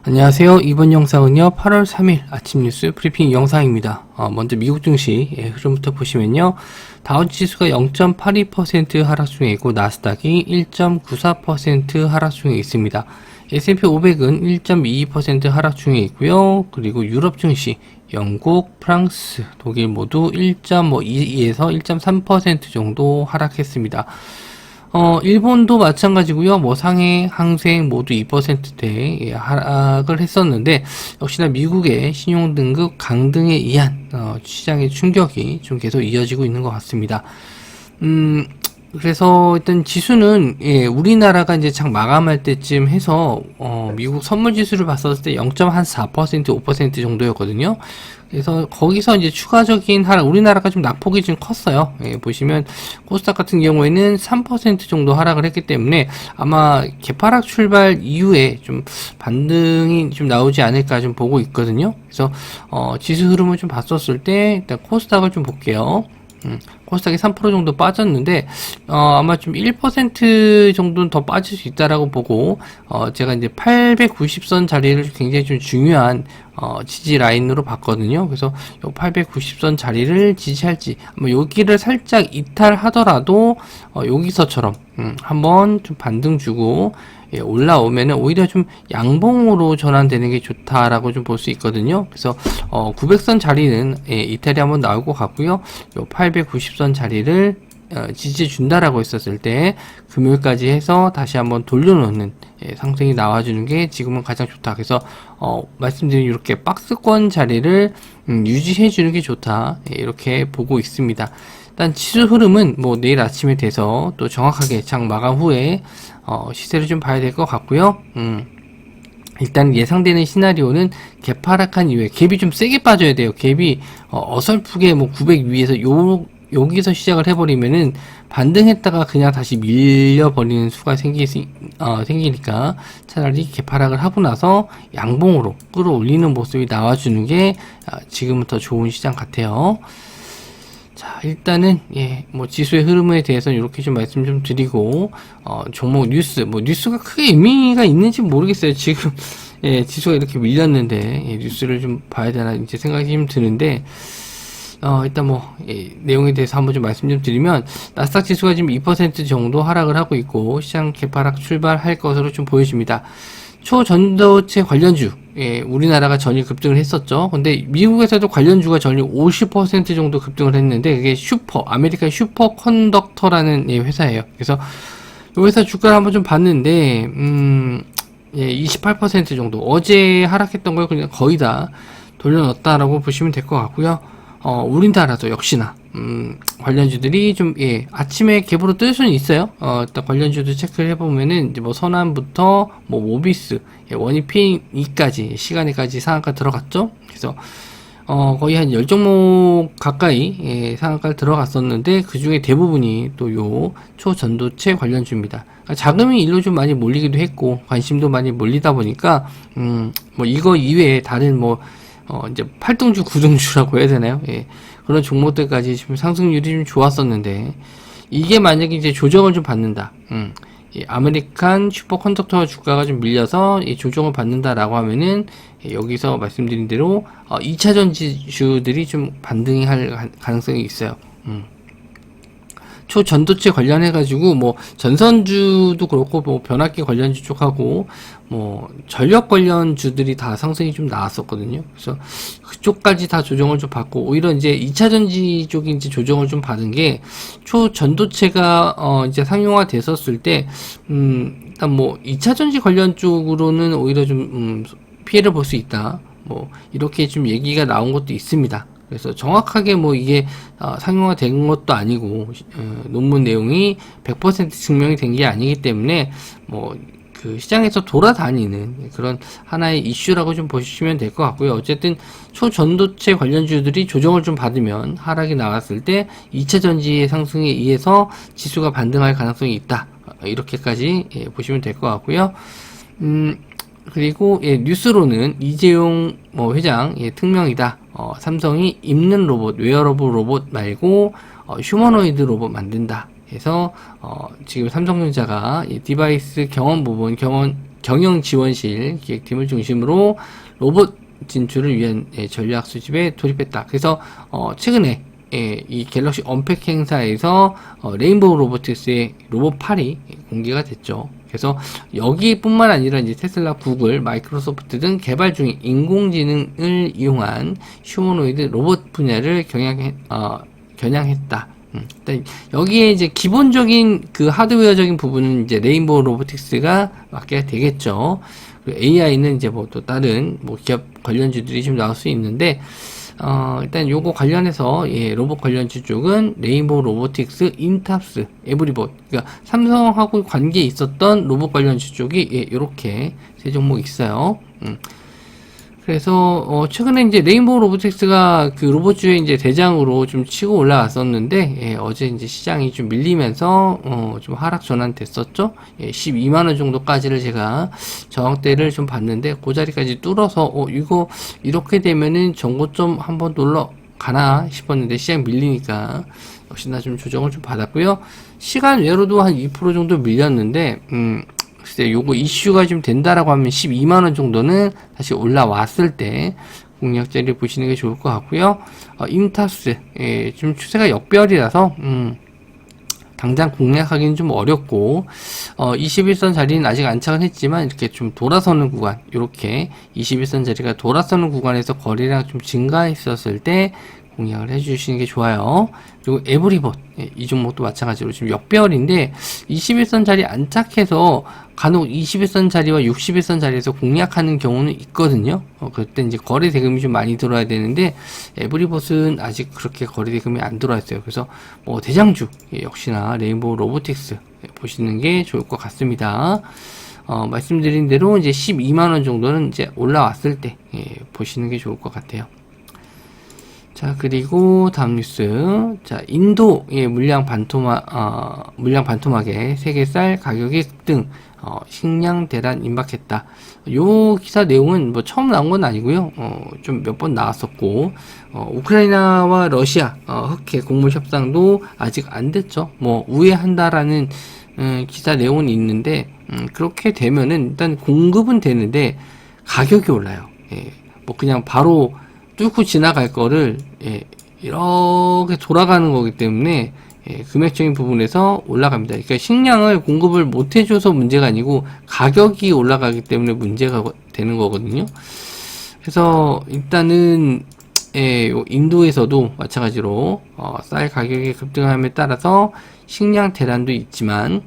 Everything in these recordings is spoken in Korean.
안녕하세요. 이번 영상은요 8월 3일 아침 뉴스 브리핑 영상입니다. 먼저 미국 증시 흐름부터 보시면요, 다우지수가 0.82% 하락 중에 있고 나스닥이 1.94% 하락 중에 있습니다. S&P 500은 1.22% 하락 중에 있고요. 그리고 유럽 증시 영국, 프랑스, 독일 모두 1.2에서 1.3% 정도 하락했습니다. 일본도 마찬가지고요. 뭐 상해, 항생 모두 2%대 하락을 했었는데, 역시나 미국의 신용등급 강등에 의한 시장의 충격이 좀 계속 이어지고 있는 것 같습니다. 그래서 일단 지수는 우리나라가 이제 장 마감할 때쯤 해서 미국 선물 지수를 봤었을 때 0.4%, 5% 정도였거든요. 그래서 거기서 이제 추가적인 하락, 우리나라가 좀 낙폭이 좀 컸어요. 보시면 코스닥 같은 경우에는 3% 정도 하락을 했기 때문에 아마 개파락 출발 이후에 좀 반등이 좀 나오지 않을까 좀 보고 있거든요. 그래서 지수 흐름을 좀 봤었을 때 일단 코스닥을 좀 볼게요. 코스닥이 3% 정도 빠졌는데 아마 좀 1% 정도는 더 빠질 수 있다라고 보고, 제가 이제 890선 자리를 굉장히 좀 중요한 지지 라인으로 봤거든요. 그래서 요 890선 자리를 지지할지, 아마 여기를 살짝 이탈하더라도 여기서처럼 한번 좀 반등 주고 올라오면은 오히려 좀 양봉으로 전환되는 게 좋다라고 좀 볼 수 있거든요. 그래서 900선 자리는 이탈이 한번 나올 것 같고요. 요 890선 자리를 지지해 준다라고 했었을 때 금요일까지 해서 다시 한번 돌려놓는 상승이 나와주는 게 지금은 가장 좋다. 그래서 말씀드린 이렇게 박스권 자리를 유지해 주는 게 좋다, 이렇게 보고 있습니다. 일단 지수 흐름은 뭐 내일 아침에 돼서 또 정확하게 장 마감 후에 시세를 좀 봐야 될 것 같고요. 일단 예상되는 시나리오는 갭 하락한 이후에 갭이 좀 세게 빠져야 돼요. 갭이 어설프게 뭐 900 위에서 여기서 시작을 해버리면은 반등했다가 그냥 다시 밀려버리는 수가 생기니까 차라리 갭 하락을 하고 나서 양봉으로 끌어올리는 모습이 나와주는 게 지금은 더 좋은 시장 같아요. 자, 일단은 뭐 지수의 흐름에 대해서는 이렇게 좀 말씀 좀 드리고, 종목 뉴스가 크게 의미가 있는지 모르겠어요. 지금 지수가 이렇게 밀렸는데 뉴스를 좀 봐야 되나 이제 생각이 좀 드는데, 일단 내용에 대해서 한번 좀 말씀 좀 드리면, 나스닥 지수가 지금 2% 정도 하락을 하고 있고 시장 개파락 출발할 것으로 좀 보여집니다. 초전도체 관련주, 우리나라가 전일 급등을 했었죠. 근데 미국에서도 관련주가 전일 50% 정도 급등을 했는데, 그게 아메리칸 슈퍼 컨덕터라는 회사예요. 그래서 이 회사 주가를 한번 좀 봤는데, 28% 정도, 어제 하락했던 걸 그냥 거의 다 돌려놨다라고 보시면 될 것 같고요. 우리나라도 역시나 관련주들이 좀 아침에 갭으로 뜰 수는 있어요. 일단 관련주들 체크를 해보면은 이제 뭐 선한부터 뭐 모비스, 원익 P2까지 시간에까지 상한가 들어갔죠. 그래서 거의 한 10종목 가까이 상한가 들어갔었는데, 그 중에 대부분이 또 요 초전도체 관련주입니다. 그러니까 자금이 일로 좀 많이 몰리기도 했고 관심도 많이 몰리다 보니까 뭐 이거 이외에 다른 이제 8등주, 9등주라고 해야 되나요? 그런 종목들까지 지금 상승률이 좀 좋았었는데, 이게 만약에 이제 조정을 좀 받는다. 아메리칸 슈퍼컨덕터 주가가 좀 밀려서 이 조정을 받는다라고 하면은, 여기서 말씀드린 대로 2차 전지주들이 좀 반등이 할 가능성이 있어요. 초전도체 관련해가지고 뭐 전선주도 그렇고 뭐 변압기 관련주 쪽하고 뭐 전력 관련주들이 다 상승이 좀 나왔었거든요. 그래서 그쪽까지 다 조정을 좀 받고, 오히려 이제 2차 전지 쪽이 이제 조정을 좀 받은 게, 초전도체가 이제 상용화 됐었을 때 일단 뭐 2차 전지 관련 쪽으로는 오히려 좀 피해를 볼 수 있다, 뭐 이렇게 좀 얘기가 나온 것도 있습니다. 그래서 정확하게 뭐 이게 상용화 된 것도 아니고, 논문 내용이 100% 증명이 된 게 아니기 때문에 뭐 그 시장에서 돌아다니는 그런 하나의 이슈라고 좀 보시면 될 것 같고요. 어쨌든 초전도체 관련주들이 조정을 좀 받으면 하락이 나왔을 때 2차 전지의 상승에 의해서 지수가 반등할 가능성이 있다, 이렇게까지 보시면 될 것 같고요. 그리고 뉴스로는 이재용 회장 특명이다. 삼성이 입는 로봇, 웨어러블 로봇 말고 휴머노이드 로봇 만든다 해서 지금 삼성전자가 이 디바이스 경원 부분, 경영 지원실 기획팀을 중심으로 로봇 진출을 위한 전략 수집에 돌입했다. 그래서 최근에 이 갤럭시 언팩 행사에서 레인보우 로보틱스의 로봇 8이 공개가 됐죠. 그래서 여기뿐만 아니라 이제 테슬라, 구글, 마이크로소프트 등 개발 중인 인공지능을 이용한 휴머노이드 로봇 분야를 겨냥했다. 일단 여기에 이제 기본적인 그 하드웨어적인 부분은 이제 레인보우 로보틱스가 맡게 되겠죠. 그리고 AI는 이제 뭐 또 다른 뭐 기업 관련주들이 좀 나올 수 있는데, 일단 요거 관련해서 로봇 관련주 쪽은 레인보우 로보틱스, 인탑스, 에브리봇, 그러니까 삼성하고 관계 있었던 로봇 관련주 쪽이 이렇게 세 종목 있어요. 그래서 최근에 이제 레인보우 로보틱스가 그 로봇주의 이제 대장으로 좀 치고 올라왔었는데, 어제 이제 시장이 좀 밀리면서 좀 하락 전환됐었죠. 12만 원 정도까지를 제가 저항대를 좀 봤는데 그 자리까지 뚫어서 이거 이렇게 되면은 전고점 한번 놀러 가나 싶었는데 시장 밀리니까 역시나 좀 조정을 좀 받았고요. 시간 외로도 한 2% 정도 밀렸는데 글쎄 요거 이슈가 좀 된다라고 하면 12만원 정도는 다시 올라왔을 때 공략자리를 보시는 게 좋을 것 같고요. 인탑스 좀 추세가 역별이라서 당장 공략하기는 좀 어렵고 21선 자리는 아직 안착은 했지만 이렇게 좀 돌아서는 구간, 이렇게 21선 자리가 돌아서는 구간에서 거래량 좀 증가했었을 때 공략을 해주시는 게 좋아요. 그리고 에브리봇, 이 종목도 마찬가지로 지금 역배열인데 21선 자리 안착해서 간혹 21선 자리와 61선 자리에서 공략하는 경우는 있거든요. 그때 이제 거래 대금이 좀 많이 들어야 되는데 에브리봇은 아직 그렇게 거래 대금이 안 들어왔어요. 그래서 뭐 대장주 역시나 레인보우 로보틱스 보시는 게 좋을 것 같습니다. 말씀드린 대로 이제 12만원 정도는 이제 올라왔을 때 보시는 게 좋을 것 같아요. 자, 그리고 다음 뉴스. 자, 인도의 물량 반토막에 세계쌀 가격이 급등, 식량 대란 임박했다. 요 기사 내용은 뭐 처음 나온 건 아니고요. 좀 몇 번 나왔었고, 우크라이나와 러시아, 흑해 곡물 협상도 아직 안 됐죠. 뭐, 우회한다라는, 기사 내용은 있는데, 그렇게 되면은 일단 공급은 되는데, 가격이 올라요. 뭐 그냥 바로 뚫고 지나갈 거를 이렇게 돌아가는 거기 때문에 금액적인 부분에서 올라갑니다. 그러니까 식량을 공급을 못 해줘서 문제가 아니고 가격이 올라가기 때문에 문제가 되는 거거든요. 그래서 일단은 인도에서도 마찬가지로 쌀 가격이 급등함에 따라서 식량 대란도 있지만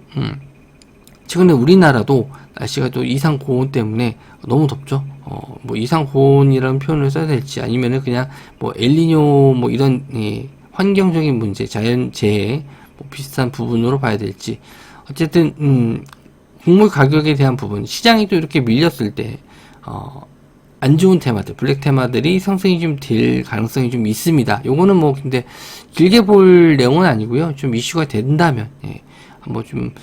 최근에 우리나라도 날씨가 또 이상 고온 때문에 너무 덥죠. 뭐 이상 고온이라는 표현을 써야 될지 아니면은 그냥 뭐 엘니뇨 뭐 이런 환경적인 문제, 자연재해 뭐 비슷한 부분으로 봐야 될지 어쨌든 곡물 가격에 대한 부분, 시장이 또 이렇게 밀렸을 때 안 좋은 테마들, 블랙 테마들이 상승이 좀 될 가능성이 좀 있습니다. 요거는 뭐 근데 길게 볼 내용은 아니고요. 좀 이슈가 된다면 뭐 좀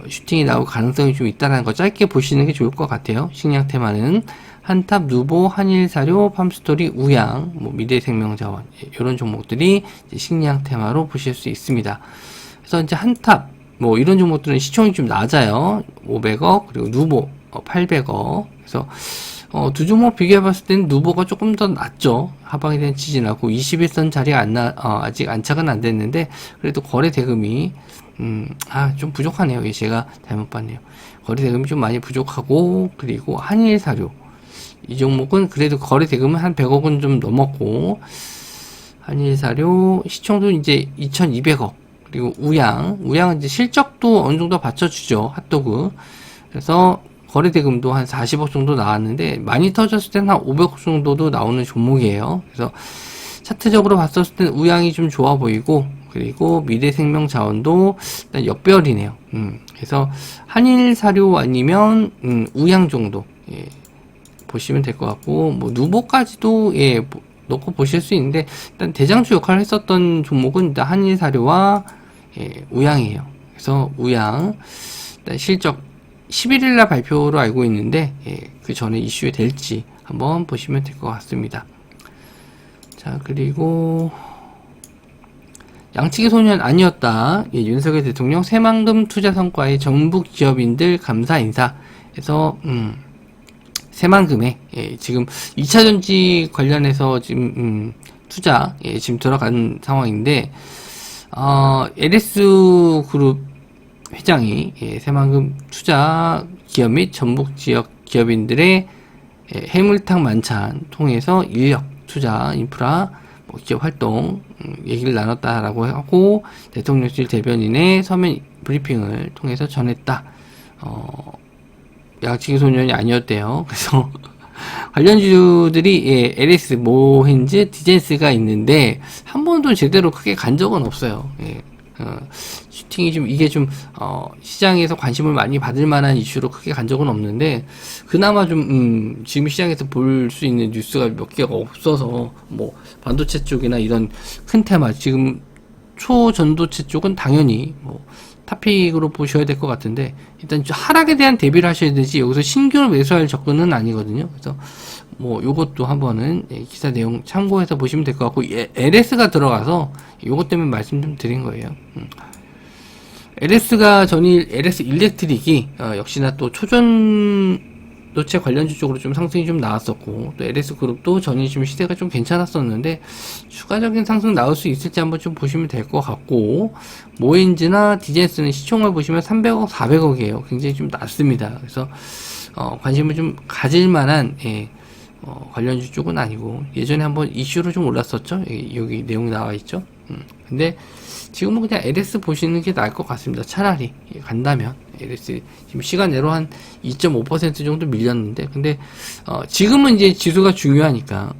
슈팅이 나올 가능성이 좀 있다는 거 짧게 보시는 게 좋을 것 같아요. 식량 테마는 한탑, 누보, 한일사료, 팜스토리, 우양, 뭐 미래생명자원 이런 종목들이 이제 식량 테마로 보실 수 있습니다. 그래서 이제 한탑 뭐 이런 종목들은 시총이 좀 낮아요. 500억 그리고 누보 800억. 그래서 두 종목 비교해봤을 때는 누보가 조금 더 낫죠. 하방에 대한 지지나고 21선 자리가 아직 안착은 안 됐는데 그래도 거래 대금이 좀 부족하네요. 제가 잘못 봤네요. 거래 대금이 좀 많이 부족하고 그리고 한일사료 이 종목은 그래도 거래 대금은 한 100억은 좀 넘었고 한일사료 시총도 이제 2200억 그리고 우양은 이제 실적도 어느 정도 받쳐주죠. 핫도그. 그래서 거래 대금도 한 40억 정도 나왔는데 많이 터졌을 때는 한 500억 정도도 나오는 종목이에요. 그래서 차트적으로 봤었을 때는 우양이 좀 좋아 보이고 그리고 미래생명자원도 일단 역별이네요. 그래서 한일사료 아니면 우양 정도 보시면 될 것 같고 뭐 누보까지도 넣고 보실 수 있는데 일단 대장주 역할을 했었던 종목은 일단 한일사료와 우양이에요. 그래서 우양 일단 실적 11일날 발표로 알고 있는데 그 전에 이슈에 될지 한번 보시면 될 것 같습니다. 자, 그리고 양치기 소년 아니었다. 윤석열 대통령 새만금 투자 성과에 정부 기업인들 감사 인사. 그래서 새만금에 지금 2차전지 관련해서 지금 투자 지금 들어간 상황인데 LS그룹 회장이 새만금 투자 기업 및 전북 지역 기업인들의 해물탕 만찬 통해서 인력 투자 인프라 기업 활동 얘기를 나눴다라고 하고 대통령실 대변인의 서면 브리핑을 통해서 전했다. 양치기 소년이 아니었대요. 그래서 관련주들이 LS, 모헨즈, 디젠스가 있는데 한 번도 제대로 크게 간 적은 없어요. 슈팅이 좀 이게 좀 시장에서 관심을 많이 받을 만한 이슈로 크게 간 적은 없는데 그나마 좀 지금 시장에서 볼 수 있는 뉴스가 몇 개가 없어서 뭐 반도체 쪽이나 이런 큰 테마 지금 초전도체 쪽은 당연히 뭐 탑픽으로 보셔야 될 것 같은데 일단 하락에 대한 대비를 하셔야 되지 여기서 신규를 매수할 접근은 아니거든요. 그래서 뭐 요것도 한번은 기사 내용 참고해서 보시면 될 것 같고 LS가 들어가서 요것 때문에 말씀 좀 드린 거예요. LS가 전일 LS 일렉트릭이 역시나 또 초전도체 관련주 쪽으로 좀 상승이 좀 나왔었고 또 LS 그룹도 전일 좀 시세가 좀 괜찮았었는데 추가적인 상승 나올 수 있을지 한번 좀 보시면 될 것 같고 모엔즈나 디젠스는 시총을 보시면 300억, 400억이에요. 굉장히 좀 낮습니다. 그래서 관심을 좀 가질 만한 관련주 쪽은 아니고 예전에 한번 이슈로 좀 올랐었죠. 여기 내용이 나와 있죠. 근데 지금은 그냥 LS 보시는 게 나을 것 같습니다. 차라리 간다면 LS 지금 시간 내로 한 2.5% 정도 밀렸는데 근데 지금은 이제 지수가 중요하니까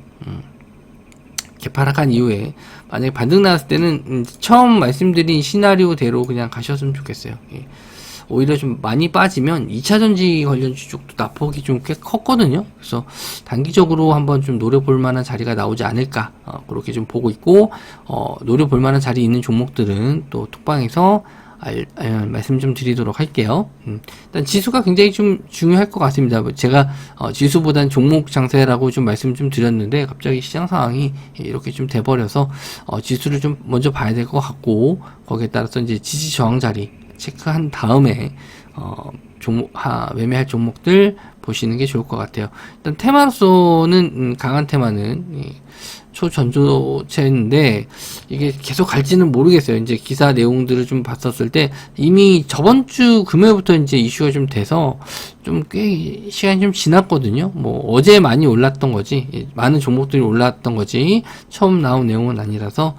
개파락한 이후에 만약에 반등 나왔을 때는 처음 말씀드린 시나리오대로 그냥 가셨으면 좋겠어요. 오히려 좀 많이 빠지면 2차전지 관련주 쪽도 낙폭이 좀 꽤 컸거든요. 그래서 단기적으로 한번 좀 노려볼 만한 자리가 나오지 않을까 그렇게 좀 보고 있고 노려볼 만한 자리 있는 종목들은 또 톡방에서 말씀 좀 드리도록 할게요. 일단 지수가 굉장히 좀 중요할 것 같습니다. 제가 지수보단 종목 장세라고 좀 말씀 좀 드렸는데 갑자기 시장 상황이 이렇게 좀 돼버려서 지수를 좀 먼저 봐야 될 것 같고 거기에 따라서 이제 지지 저항 자리 체크한 다음에 매매할 종목들 보시는 게 좋을 것 같아요. 일단 테마로서는 강한 테마는 초전도체인데 이게 계속 갈지는 모르겠어요. 이제 기사 내용들을 좀 봤었을 때 이미 저번 주 금요일부터 이제 이슈가 좀 돼서 좀 꽤 시간이 좀 지났거든요. 뭐 어제 많이 올랐던 거지 많은 종목들이 올랐던 거지 처음 나온 내용은 아니라서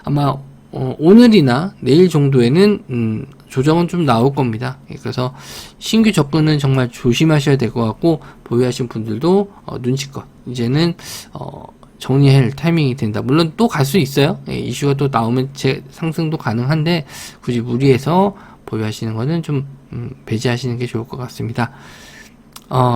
아마 오늘이나 내일 정도에는 조정은 좀 나올 겁니다. 그래서 신규 접근은 정말 조심하셔야 될 것 같고 보유하신 분들도 눈치껏 이제는 정리할 타이밍이 된다. 물론 또 갈 수 있어요. 이슈가 또 나오면 상승도 가능한데 굳이 무리해서 보유하시는 거는 좀 배제하시는 게 좋을 것 같습니다.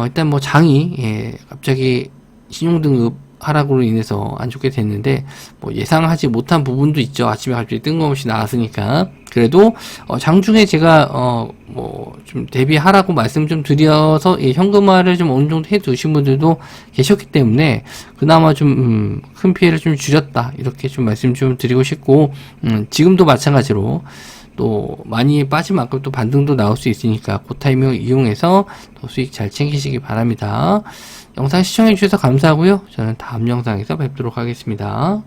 일단 뭐 장이 갑자기 신용등급 하락으로 인해서 안 좋게 됐는데 뭐 예상하지 못한 부분도 있죠. 아침에 갑자기 뜬금없이 나왔으니까. 그래도 장중에 제가 뭐 좀 대비하라고 말씀 좀 드려서 현금화를 좀 어느 정도 해 두신 분들도 계셨기 때문에 그나마 좀 큰 피해를 좀 줄였다 이렇게 좀 말씀 좀 드리고 싶고 지금도 마찬가지로 또 많이 빠진 만큼 또 반등도 나올 수 있으니까 그 타이밍을 이용해서 또 수익 잘 챙기시기 바랍니다. 영상 시청해주셔서 감사하고요. 저는 다음 영상에서 뵙도록 하겠습니다.